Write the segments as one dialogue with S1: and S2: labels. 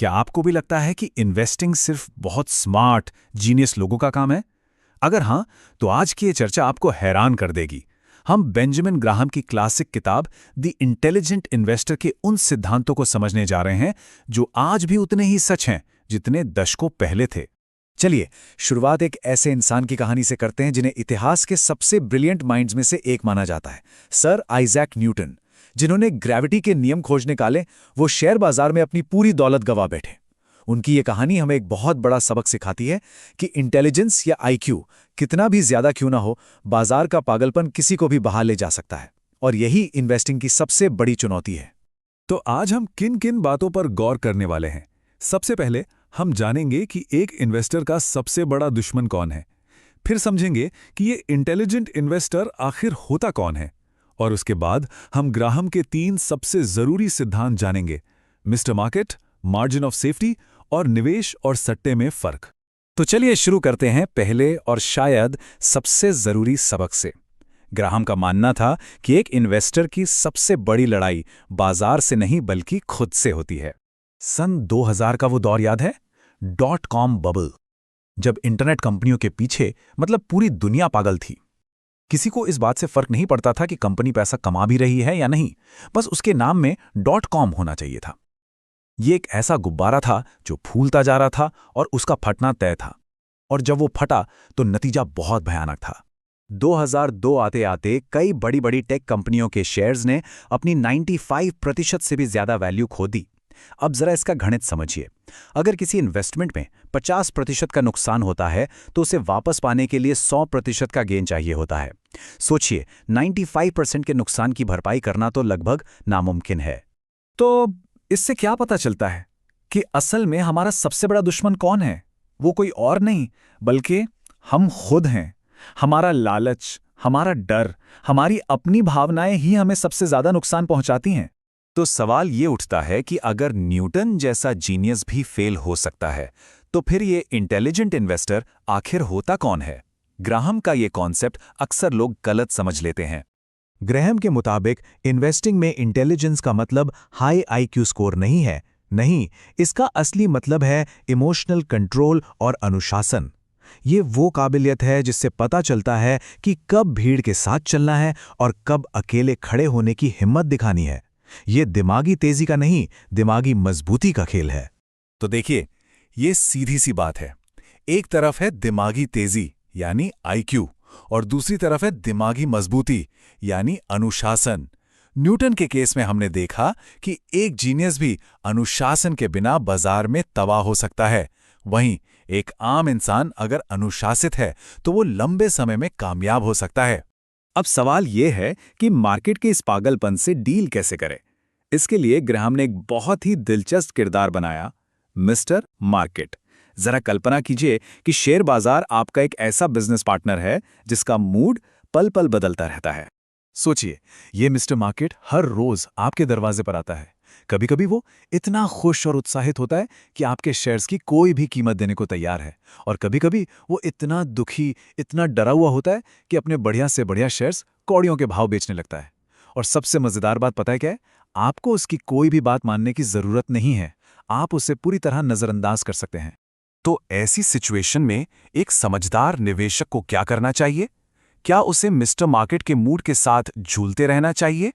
S1: क्या आपको भी लगता है कि इन्वेस्टिंग सिर्फ बहुत स्मार्ट, जीनियस लोगों का काम है? अगर हाँ, तो आज की ये चर्चा आपको हैरान कर देगी। हम बेंजामिन ग्राहम की क्लासिक किताब द इंटेलिजेंट इन्वेस्टर के उन सिद्धांतों को समझने जा रहे हैं जो आज भी उतने ही सच हैं जितने दशकों पहले थे।
S2: चलिए, शुरुआत एक ऐसे इंसान की कहानी से करते हैं जिन्हें इतिहास के सबसे ब्रिलियंट माइंड्स में से एक माना जाता है, सर आइजैक न्यूटन। जिन्होंने ग्रेविटी के नियम खोज निकाले, वो शेयर बाजार में अपनी पूरी दौलत गंवा बैठे। उनकी ये कहानी हमें एक बहुत बड़ा सबक सिखाती है कि इंटेलिजेंस या आईक्यू कितना भी ज्यादा क्यों ना हो, बाजार का पागलपन किसी को भी बहा ले जा सकता है। और यही इन्वेस्टिंग की सबसे बड़ी चुनौती है।
S1: तो आज हम किन किन बातों पर गौर करने वाले हैं? सबसे पहले हम जानेंगे कि एक इन्वेस्टर का सबसे बड़ा दुश्मन कौन है। फिर समझेंगे कि ये इंटेलिजेंट इन्वेस्टर आखिर होता कौन है। और उसके बाद हम ग्राहम के 3 सबसे जरूरी सिद्धांत जानेंगे: mister market, margin of safety और निवेश और सट्टे में फर्क।
S2: तो चलिए शुरू करते हैं पहले और शायद सबसे जरूरी सबक से। ग्राहम का मानना था कि एक इन्वेस्टर की सबसे बड़ी लड़ाई बाजार से नहीं बल्कि खुद से होती है। सन 2000 का वो दौर याद है? .com बबल, जब इंटरनेट कंपनियों के पीछे मतलब पूरी दुनिया पागल थी। किसी को इस बात से फर्क नहीं पड़ता था कि कंपनी पैसा कमा भी रही है या नहीं, बस उसके नाम में .com होना चाहिए था। ये एक ऐसा गुब्बारा था जो फूलता जा रहा था और उसका फटना तय था। और जब वो फटा तो नतीजा बहुत भयानक था। 2002 आते आते कई बड़ी बड़ी टेक कंपनियों के शेयर्स ने अपनी 95% से भी ज्यादा वैल्यू खो दी। अब जरा इसका गणित समझिए। अगर किसी इन्वेस्टमेंट में 50% का नुकसान होता है तो उसे वापस पाने के लिए 100% का गेन चाहिए होता है। सोचिए, 95% के नुकसान की भरपाई करना तो लगभग नामुमकिन है। तो इससे क्या पता चलता है कि असल में हमारा सबसे बड़ा दुश्मन कौन है? वो कोई और नहीं बल्कि हम खुद हैं। हमारा लालच, हमारा डर, हमारी अपनी भावनाएं ही हमें सबसे ज्यादा नुकसान पहुंचाती हैं। तो सवाल ये उठता है कि अगर न्यूटन जैसा जीनियस भी फेल हो सकता है, तो फिर ये इंटेलिजेंट इन्वेस्टर आखिर होता कौन है? ग्राहम का ये कॉन्सेप्ट अक्सर लोग गलत समझ लेते हैं। ग्राहम के मुताबिक इन्वेस्टिंग में इंटेलिजेंस का मतलब हाई आईक्यू स्कोर नहीं है। नहीं, इसका असली मतलब है इमोशनल कंट्रोल और अनुशासन। ये वो काबिलियत है जिससे पता चलता है कि कब भीड़ के साथ चलना है और कब अकेले खड़े होने की हिम्मत दिखानी है। ये दिमागी तेजी का नहीं, दिमागी मजबूती का खेल है।
S1: तो देखिए, ये सीधी सी बात है। एक तरफ है दिमागी तेजी यानी आईक्यू और दूसरी तरफ है दिमागी मजबूती यानी अनुशासन। न्यूटन के केस में हमने देखा कि एक जीनियस भी अनुशासन के बिना बाजार में तबाह हो सकता है। वहीं एक आम इंसान अगर अनुशासित है तो वो लंबे समय में कामयाब हो सकता है।
S2: अब सवाल यह है कि मार्केट के इस पागलपन से डील कैसे करें। इसके लिए ग्राहम ने एक बहुत ही दिलचस्प किरदार बनाया, मिस्टर मार्केट। जरा कल्पना कीजिए कि शेयर बाजार आपका एक ऐसा बिजनेस पार्टनर है जिसका मूड पल पल बदलता रहता है। सोचिए, ये मिस्टर मार्केट हर रोज आपके दरवाजे पर आता है। कभी कभी वो इतना खुश और उत्साहित होता है कि आपके शेयर्स की कोई भी कीमत देने को तैयार है, और कभी कभी वो इतना दुखी, इतना डरा हुआ होता है कि अपने बढ़िया से बढ़िया शेयर्स कौड़ियों के भाव बेचने लगता है। और सबसे मजेदार बात पता है क्या है? आपको उसकी कोई भी बात मानने की जरूरत नहीं है। आप उसे पूरी तरह नजरअंदाज कर सकते हैं।
S1: तो ऐसी सिचुएशन में एक समझदार निवेशक को क्या करना चाहिए? क्या उसे मिस्टर मार्केट के मूड के साथ झूलते रहना चाहिए?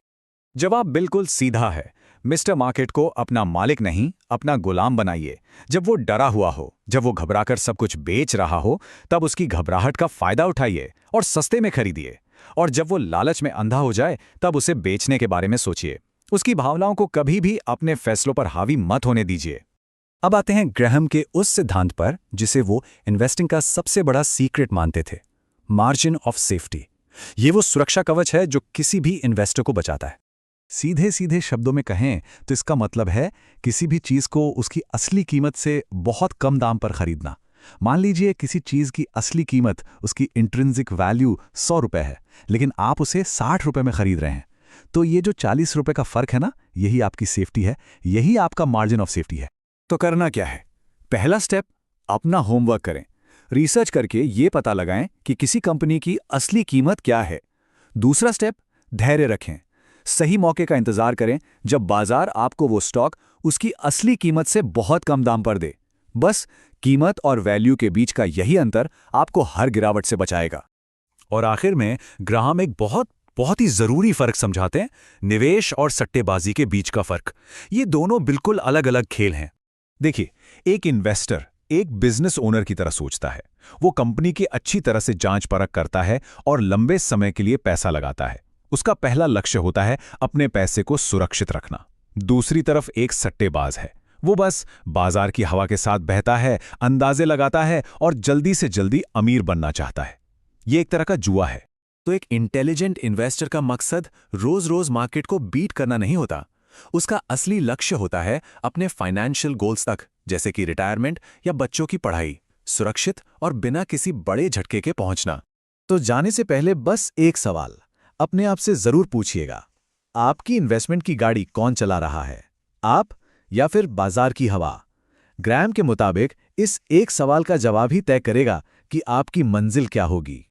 S2: जवाब बिल्कुल सीधा है। मिस्टर मार्केट को अपना मालिक नहीं, अपना गुलाम बनाइए। जब वो डरा हुआ हो, जब वो घबराकर सब कुछ बेच रहा हो, तब उसकी घबराहट का फायदा उठाइए और सस्ते में खरीदिए। और जब वो लालच में अंधा हो जाए, तब उसे बेचने के बारे में सोचिए। उसकी भावनाओं को कभी भी अपने फैसलों पर हावी मत होने दीजिए। अब आते हैं ग्राहम के उस सिद्धांत पर जिसे वो इन्वेस्टिंग का सबसे बड़ा सीक्रेट मानते थे, मार्जिन ऑफ सेफ्टी। ये वो सुरक्षा कवच है जो किसी भी इन्वेस्टर को बचाता है। सीधे सीधे शब्दों में कहें तो इसका मतलब है किसी भी चीज को उसकी असली कीमत से बहुत कम दाम पर खरीदना। मान लीजिए किसी चीज की असली कीमत, उसकी इंट्रिंसिक वैल्यू 100 रुपए है, लेकिन आप उसे 60 रुपए में खरीद रहे हैं। तो ये जो 40 रुपए का फर्क है ना, यही आपकी सेफ्टी है, यही आपका मार्जिन ऑफ सेफ्टी है।
S1: तो करना क्या है? पहला स्टेप, अपना होमवर्क करें। रिसर्च करके ये पता लगाएं कि किसी कंपनी की असली कीमत क्या है। दूसरा स्टेप, धैर्य रखें। सही मौके का इंतजार करें जब बाजार आपको वो स्टॉक
S2: उसकी असली कीमत से बहुत कम दाम पर दे। बस कीमत और वैल्यू के बीच का यही अंतर आपको हर गिरावट से बचाएगा। और आखिर में ग्राहम एक बहुत ही जरूरी फर्क समझाते हैं, निवेश और सट्टेबाजी के बीच का फर्क। ये दोनों बिल्कुल अलग अलग खेल हैं। देखिए, एक इन्वेस्टर एक बिजनेस ओनर की तरह सोचता है। वो कंपनी की अच्छी तरह से जांच परख करता है और लंबे समय के लिए पैसा लगाता है। उसका पहला लक्ष्य होता है अपने पैसे को सुरक्षित रखना। दूसरी तरफ एक सट्टेबाज है। वो बस बाजार की हवा के साथ बहता है, अंदाजे लगाता है और जल्दी से जल्दी अमीर बनना चाहता है। ये एक तरह का जुआ है। तो एक इंटेलिजेंट इन्वेस्टर का मकसद रोज रोज मार्केट को बीट करना नहीं होता। उसका असली लक्ष्य होता है अपने फाइनेंशियल गोल्स तक, जैसे कि रिटायरमेंट या बच्चों की पढ़ाई, सुरक्षित और बिना किसी बड़े झटके के पहुंचना। तो जाने से पहले बस एक सवाल अपने आप से जरूर पूछिएगा, आपकी इन्वेस्टमेंट की गाड़ी कौन चला रहा है, आप या फिर बाजार की हवा? ग्रैहम के मुताबिक इस एक सवाल का जवाब ही तय करेगा कि आपकी मंजिल क्या होगी।